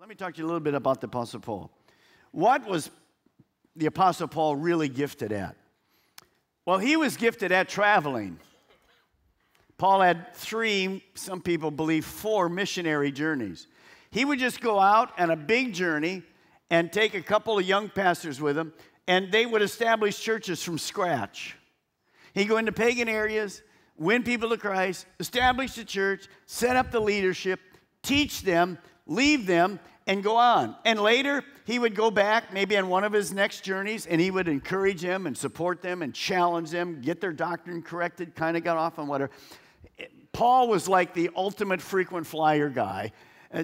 Let me talk to you a little bit about the Apostle Paul. What was the Apostle Paul really gifted at? Well, he was gifted at traveling. Paul had 3, some people believe 4 missionary journeys. He would just go out on a big journey and take a couple of young pastors with him, and they would establish churches from scratch. He'd go into pagan areas, win people to Christ, establish the church, set up the leadership, teach them, leave them, and go on. And later, he would go back, maybe on one of his next journeys, and he would encourage them and support them and challenge them, get their doctrine corrected, kind of got off on whatever. Paul was like the ultimate frequent flyer guy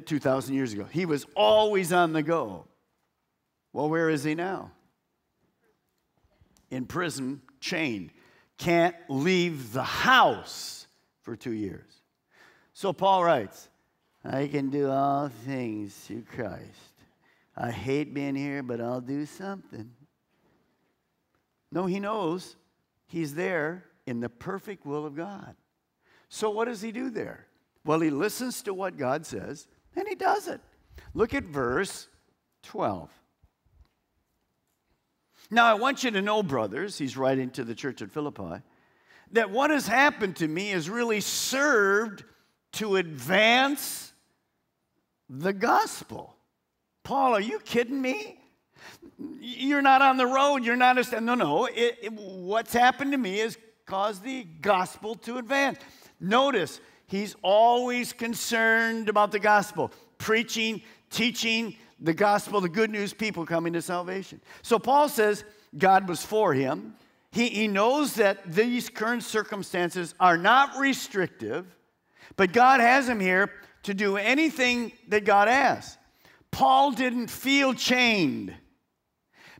2,000 years ago. He was always on the go. Well, where is he now? In prison, chained. Can't leave the house for 2 years. So Paul writes, I can do all things through Christ. I hate being here, but I'll do something. No, he knows he's there in the perfect will of God. So what does he do there? Well, he listens to what God says, and he does it. Look at verse 12. Now, I want you to know, brothers, he's writing to the church at Philippi, that what has happened to me has really served to advance the gospel. Paul, are you kidding me? You're not on the road. You're not a... No. What's happened to me has caused the gospel to advance. Notice, he's always concerned about the gospel. Preaching, teaching the gospel, the good news, people coming to salvation. So Paul says God was for him. He knows that these current circumstances are not restrictive, but God has him here to do anything that God asks. Paul didn't feel chained,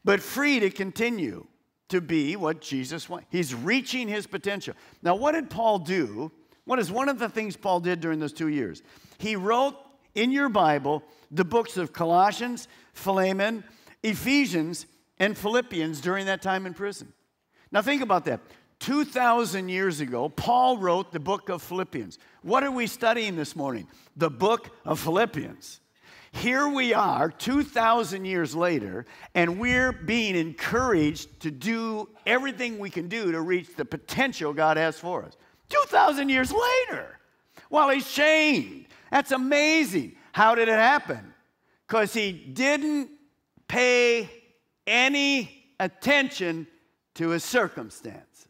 but free to continue to be what Jesus wants. He's reaching his potential. Now, what did Paul do? What is one of the things Paul did during those 2 years? He wrote in your Bible the books of Colossians, Philemon, Ephesians, and Philippians during that time in prison. Now think about that. 2,000 years ago, Paul wrote the book of Philippians. What are we studying this morning? The book of Philippians. Here we are 2,000 years later, and we're being encouraged to do everything we can do to reach the potential God has for us. 2,000 years later, while he's chained. That's amazing. How did it happen? Because he didn't pay any attention to his circumstances.